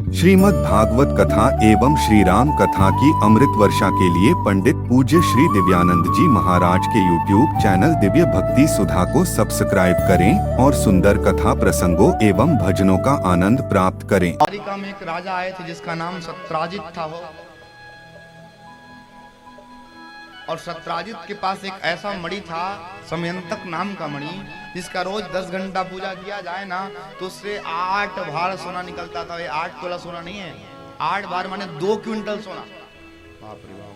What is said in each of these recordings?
श्रीमद् भागवत कथा एवं श्री राम कथा की अमृत वर्षा के लिए पंडित पूज्य श्री दिव्यानंद जी महाराज के YouTube चैनल दिव्य भक्ति सुधा को सब्सक्राइब करें और सुंदर कथा प्रसंगों एवं भजनों का आनंद प्राप्त करें। द्वारिका में एक राजा आए थे जिसका नाम सत्राजित था हो, और सत्राजित के पास एक ऐसा मणि था समयंतक नाम का मणि, जिसका रोज 10 घंटा पूजा किया जाए ना तो उससे 8 भार सोना निकलता था। ये 8 तोला सोना नहीं है, 8 भार माने 2 क्विंटल सोना। बाप रे बाप,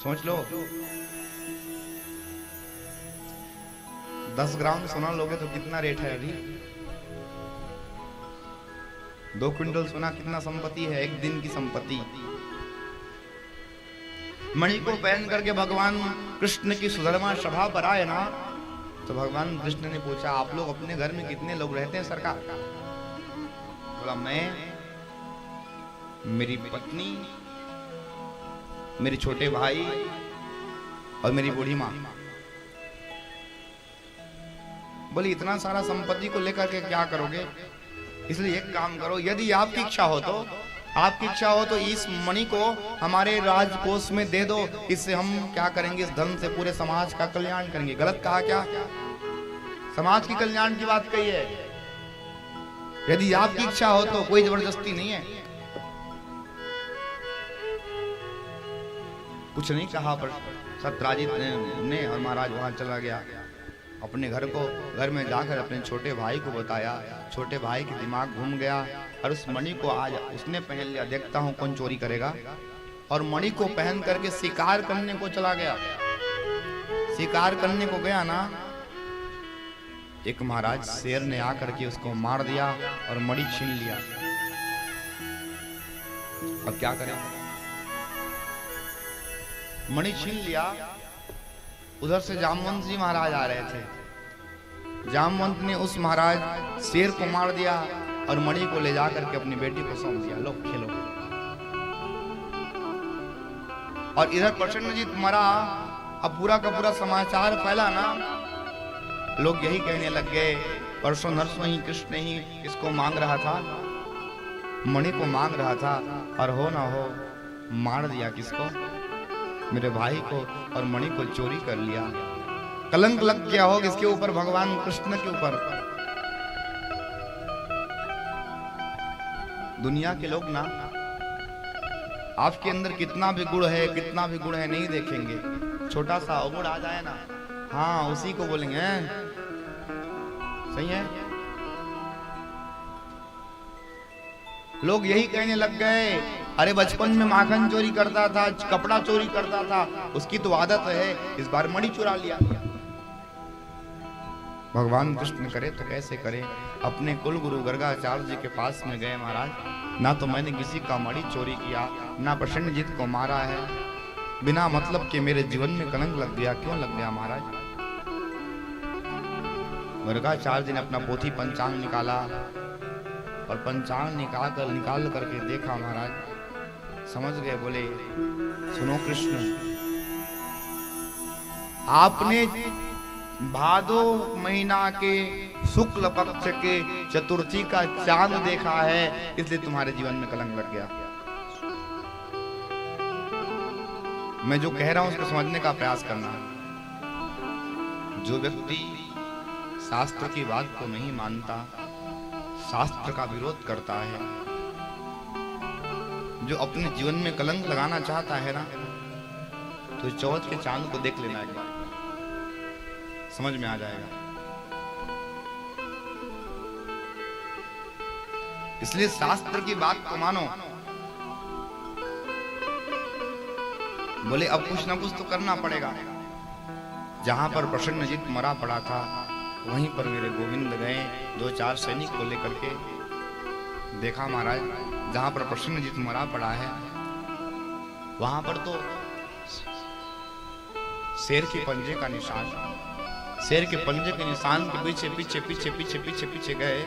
सोच लो 10 ग्राम सोना लोगे तो कितना रेट है अभी। 2 क्विंटल सोना कितना संपत्ति है, एक दिन की संपत्ति। मणि को पहन करके भगवान कृष्ण की सुधर्मा सभा पर आए ना, तो भगवान कृष्ण ने पूछा, आप लोग अपने घर में कितने लोग रहते हैं सरकार? बोला, मैं, मेरी पत्नी, मेरे छोटे भाई और मेरी बूढ़ी माँ। बोली, इतना सारा संपत्ति को लेकर के क्या करोगे? इसलिए एक काम करो, यदि आपकी इच्छा हो तो इस मणि को हमारे राजकोष में दे दो। इससे हम क्या करेंगे, इस धन से पूरे समाज का कल्याण करेंगे। गलत कहा क्या? समाज की कल्याण की बात कही है। यदि आपकी इच्छा हो तो, कोई जबरदस्ती नहीं है। कुछ नहीं कहा, पर सत्राजित ने और महाराज वहां चला गया अपने घर में जाकर अपने छोटे भाई को बताया। छोटे भाई के दिमाग घूम गया और उस मणि को आज उसने पहन लिया। देखता हूं कौन चोरी करेगा। और मणि को पहन करके शिकार करने को चला गया। शिकार करने को गया ना, एक महाराज शेर ने आकर के उसको मार दिया और मणि छीन लिया। अब क्या करें? मणि छीन लिया। उधर से जामवंत जी महाराज आ रहे थे। जामवंत ने उस महाराज शेर को मार दिया और मणि को ले जाकर के अपनी बेटी को सौंप दिया, लो खेलो। और इधर प्रसन्नजीत मरा। अब पूरा का पूरा समाचार फैला ना, लोग यही कहने लग गए, परसों नरसों ही कृष्ण ही इसको मांग रहा था, मणि को मांग रहा था, और हो ना हो मार दिया किसको? मेरे भाई को, और मणि को चोरी कर लिया। कलंक लग गया हो किसके ऊपर? भगवान कृष्ण के ऊपर। दुनिया के लोग ना आपके अंदर कितना भी गुण है नहीं देखेंगे। छोटा सा अवगुण आ जाए ना, हाँ उसी को बोलेंगे सही है। लोग यही कहने लग गए, अरे बचपन में माखन चोरी करता था, कपड़ा चोरी करता था, उसकी तो आदत है, इस बार मणि चुरा लिया। भगवान कृष्ण करे तो कैसे करे? अपने कुल गुरु गर्गाचार्य जी के पास में गए, महाराज ना तो मैंने किसी का मणि चोरी किया, ना प्रसन्नजीत को मारा है, बिना मतलब के मेरे जीवन में कलंक लग गया। क्यों लग गया महाराज? गर्गाचार्य जी ने अपना पोथी पंचांग निकाला, और पंचांग निकाल करके देखा महाराज, समझ गए। बोले, सुनो कृष्ण, आपने भादो महीना के शुक्ल पक्ष के चतुर्थी का चांद देखा है, इसलिए तुम्हारे जीवन में कलंक लग गया। मैं जो कह रहा हूं उसको समझने का प्रयास करना। जो व्यक्ति शास्त्र की बात को नहीं मानता, शास्त्र का विरोध करता है, जो अपने जीवन में कलंक लगाना चाहता है ना, तो चौथ के चांद को देख लेना, एक बार समझ में आ जाएगा। इसलिए शास्त्र की बात को मानो। बोले, अब कुछ ना कुछ तो करना पड़ेगा। जहां पर प्रसन्नजीत मरा पड़ा था, वहीं पर मेरे गोविंद गए 2-4 सैनिक को लेकर के। देखा महाराज, जहां पर प्रसन्नजीत मरा पड़ा है, वहां पर तो शेर के पंजे का निशान, शेर के पंजे के निशान के पीछे पीछे पीछे पीछे पीछे पीछे गए।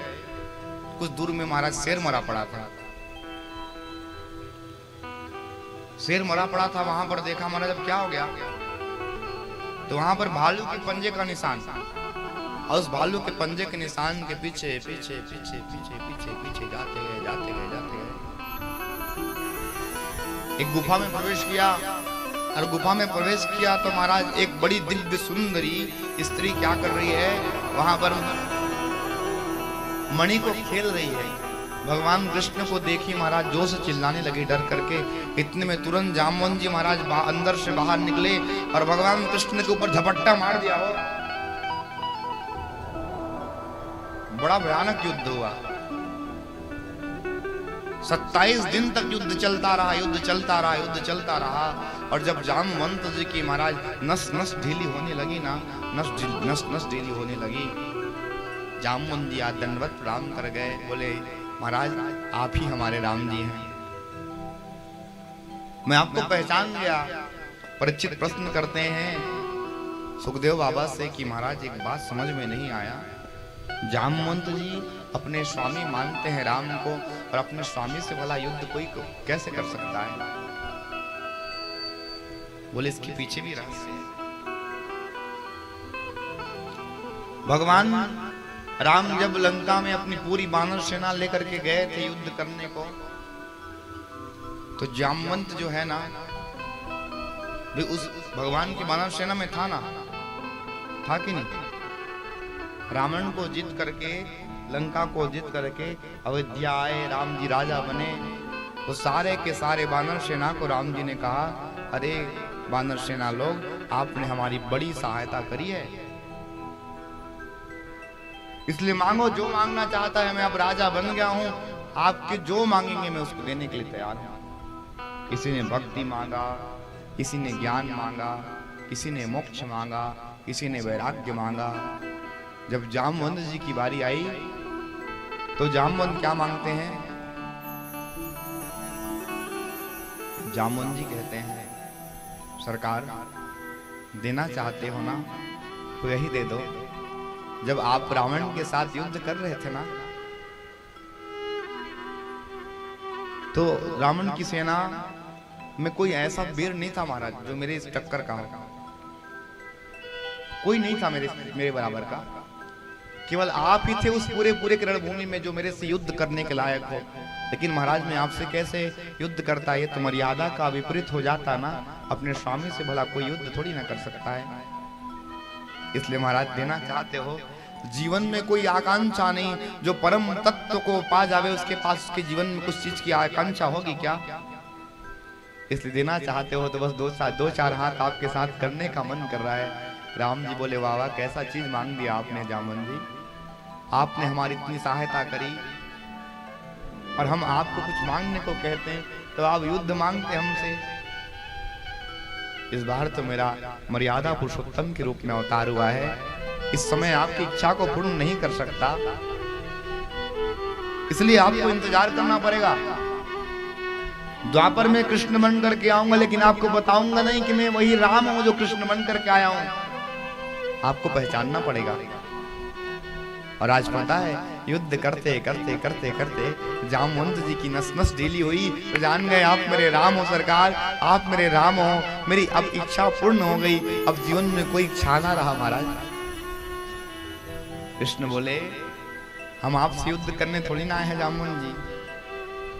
कुछ दूर में महाराज शेर मरा पड़ा था। शेर मरा पड़ा था, वहां पर देखा महाराज, अब क्या हो गया? तो वहां पर भालू के पंजे का निशान, और उस भालू के पंजे के निशान के पीछे पीछे पीछे पीछे पीछे पीछे जाते गए एक गुफा में प्रवेश किया, और गुफा में प्रवेश किया तो महाराज एक बड़ी दिव्य सुंदरी स्त्री क्या कर रही है, वहां पर मणि को खेल रही है। भगवान कृष्ण को देखी महाराज जोर से चिल्लाने लगी डर करके। इतने में तुरंत जामवंत जी महाराज अंदर से बाहर निकले और भगवान कृष्ण के ऊपर झपट्टा मार दिया हो। बड़ा भयानक युद्ध हुआ। 27 दिन तक युद्ध चलता रहा, युद्ध चलता रहा, युद्ध चलता रहा। और जब जामवंत जी की महाराज नस नस ढीली होने लगी ना, नस नस ढीली होने लगी, जामवंत जी दंडवत प्रणाम कर गए, बोले महाराज आप ही हमारे राम जी हैं, मैं आपको पहचान गया। परीक्षित प्रश्न करते हैं सुखदेव बाबा से कि महाराज एक बात समझ में नहीं आया, जामवंत जी अपने स्वामी मानते हैं राम को, और अपने स्वामी से भला युद्ध कोई कैसे कर सकता है? बोले इसके पीछे भी रहस्य है। भगवान राम जब लंका में अपनी पूरी वानर सेना लेकर के गए थे युद्ध करने को, तो जामवंत जो है ना भी उस भगवान की वानर सेना में था ना, था कि नहीं? रावण को जीत करके, लंका को जीत करके अयोध्या आए, राम जी राजा बने, तो सारे के सारे वानर सेना को राम जी ने कहा, अरे वानर सेना लोग, आपने हमारी बड़ी सहायता करी है, इसलिए मांगो जो मांगना चाहता है, मैं अब राजा बन गया हूं, आपके जो मांगेंगे मैं उसको देने के लिए तैयार हूं। किसी ने भक्ति मांगा, किसी ने ज्ञान मांगा, किसी ने मोक्ष मांगा, किसी ने वैराग्य मांगा। जब जामवंत जी की बारी आई तो जामवंत क्या मांगते हैं? जामवंत जी कहते हैं सरकार देना चाहते हो ना तो यही दे दो। जब आप रावण के साथ युद्ध कर रहे थे ना, तो रावण की सेना में कोई ऐसा वीर नहीं था महाराज जो मेरे इस टक्कर का हो, कोई नहीं था मेरे बराबर का। केवल आप ही थे उस पूरे के रणभूमि में जो मेरे से युद्ध करने के लायक हो। लेकिन महाराज मैं आपसे कैसे युद्ध करता, ये तो मर्यादा का विपरीत हो जाता ना, अपने स्वामी से भला कोई युद्ध थोड़ी ना कर सकता है। इसलिए महाराज देना चाहते हो, जीवन में कोई आकांक्षा नहीं, जो परम तत्व को पा जावे उसके पास उसके जीवन में कुछ चीज की आकांक्षा होगी क्या? इसलिए देना चाहते हो तो बस दो चार हाथ आपके साथ करने का मन कर रहा है। राम जी बोले वाह वाह, कैसा चीज मांग दिया आपने जामवंत जी, आपने हमारी इतनी सहायता करी और हम आपको कुछ मांगने को कहते हैं तो आप युद्ध मांगते हमसे। इस बार तो मेरा मर्यादा पुरुषोत्तम के रूप में अवतार हुआ है, इस समय आपकी इच्छा को पूर्ण नहीं कर सकता, इसलिए आपको इंतजार करना पड़ेगा। द्वापर में कृष्ण बन करके आऊंगा, लेकिन आपको बताऊंगा नहीं कि मैं वही राम हूं जो कृष्ण बन करके आया हूं, आपको पहचानना पड़ेगा। और आज पता है युद्ध करते करते करते करते जामवंत जी की नस नस ढीली हुई, तो जान गए आप मेरे राम हो सरकार, आप मेरे राम हो, मेरी अब इच्छा पूर्ण हो गई, अब जीवन में कोई इच्छा ना रहा महाराज। कृष्ण बोले हम आपसे युद्ध करने थोड़ी ना आए हैं जामवंत जी,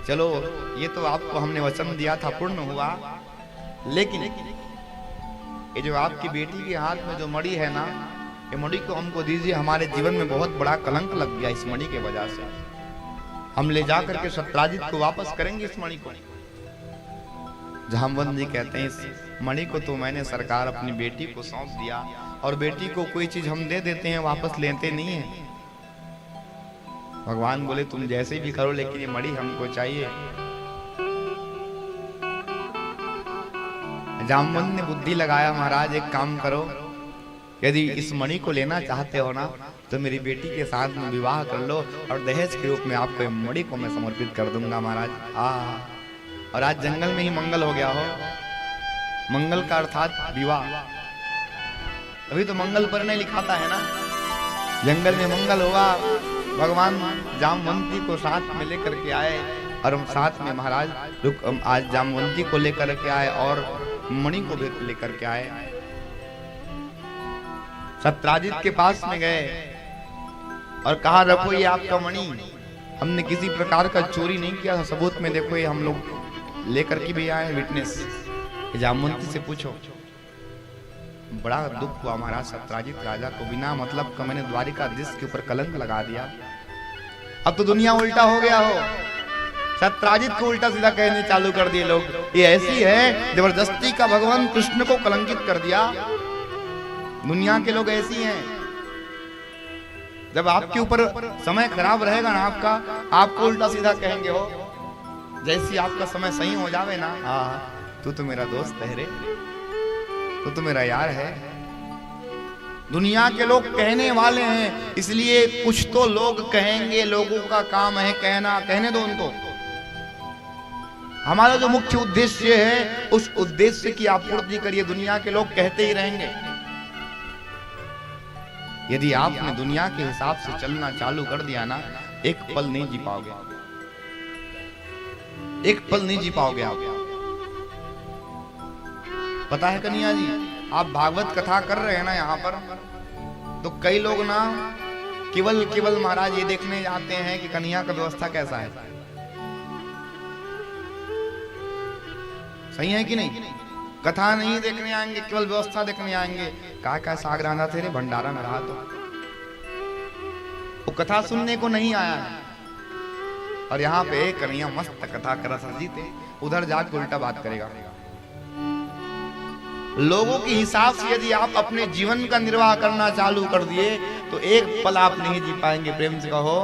चलो ये तो आपको हमने वचन दिया था पूर्ण हुआ, लेकिन ये जो आपकी बेटी के हाथ में जो मणि है ना, ये मणि को हमको दीजिए, हमारे जीवन में बहुत बड़ा कलंक लग गया इस मणि के वजह से, हम ले जाकर के सत्राजित को वापस करेंगे इस मणि को। जामवंत जी कहते हैं इस मणि को तो मैंने सरकार अपनी बेटी को सौंप दिया, और बेटी को कोई चीज हम दे देते हैं वापस लेते नहीं है। भगवान बोले तुम जैसे भी करो, लेकिन ये मणि हमको चाहिए। जामवंत ने बुद्धि लगाया, महाराज एक काम करो, यदि इस मणि को लेना चाहते हो ना तो मेरी बेटी के साथ में विवाह कर लो, और दहेज के रूप में आपको मणि को मैं समर्पित कर दूंगा महाराज। और आज जंगल में ही मंगल हो गया हो, मंगल का अर्थात विवाह, अभी तो मंगल पर नहीं लिखाता है ना, जंगल में मंगल हुआ, भगवान जामवंती को साथ में लेकर के आए, और हम साथ में महाराज आज जामवंती को लेकर के आए और मणि को भी लेकर के आए। सत्राजित के पास में गए और कहा रखो ये आपका मणि, हमने किसी प्रकार का चोरी नहीं किया था, सबूत में देखो ये हम लोग लेकर के भी आए विटनेस, जामवंती से पूछो। बड़ा दुख हुआ महाराज सत्राजित राजा को, बिना मतलब का मैंने द्वारिकाधीश के ऊपर कलंक लगा दिया। अब तो दुनिया उल्टा हो गया हो, सत्राजित को उल्टा सीधा कहने चालू कर दिए लोग। ये ऐसी है, जबरदस्ती का भगवान कृष्ण को कलंकित कर दिया। दुनिया के लोग ऐसी हैं, जब आपके ऊपर समय खराब रहेगा ना आपका, आपको उल्टा सीधा कहेंगे हो। जैसी आपका समय सही हो जावे ना, हाँ तू तो मेरा दोस्त है रे, तू तो मेरा यार है। दुनिया के लोग कहने वाले हैं, इसलिए कुछ तो लोग कहेंगे, लोगों का काम है कहना, कहने दो उनको। हमारा जो मुख्य उद्देश्य है उस उद्देश्य की आपूर्ति करिए। दुनिया के लोग कहते ही रहेंगे। यदि आपने दुनिया के हिसाब से चलना चालू कर दिया ना, एक पल नहीं जी पाओगे, एक पल नहीं जी पाओगे आप। पता है कन्हैया जी, आप भागवत कथा कर रहे हैं ना यहाँ पर, तो कई लोग ना केवल महाराज ये देखने जाते हैं कि कन्हैया का व्यवस्था कैसा है। सही है कि नहीं? कथा नहीं देखने आएंगे, केवल व्यवस्था देखने आएंगे। का साग रांधा तेरे भंडारा में रहा, तो वो कथा सुनने को नहीं आया है। और यहाँ पे कन्हैया मस्त कथा कर जीते, उधर जाकर उल्टा बात करेगा। लोगों के हिसाब से यदि आप अपने जीवन का निर्वाह करना चालू कर दिए तो एक पल आप नहीं जी पाएंगे। प्रेम से कहो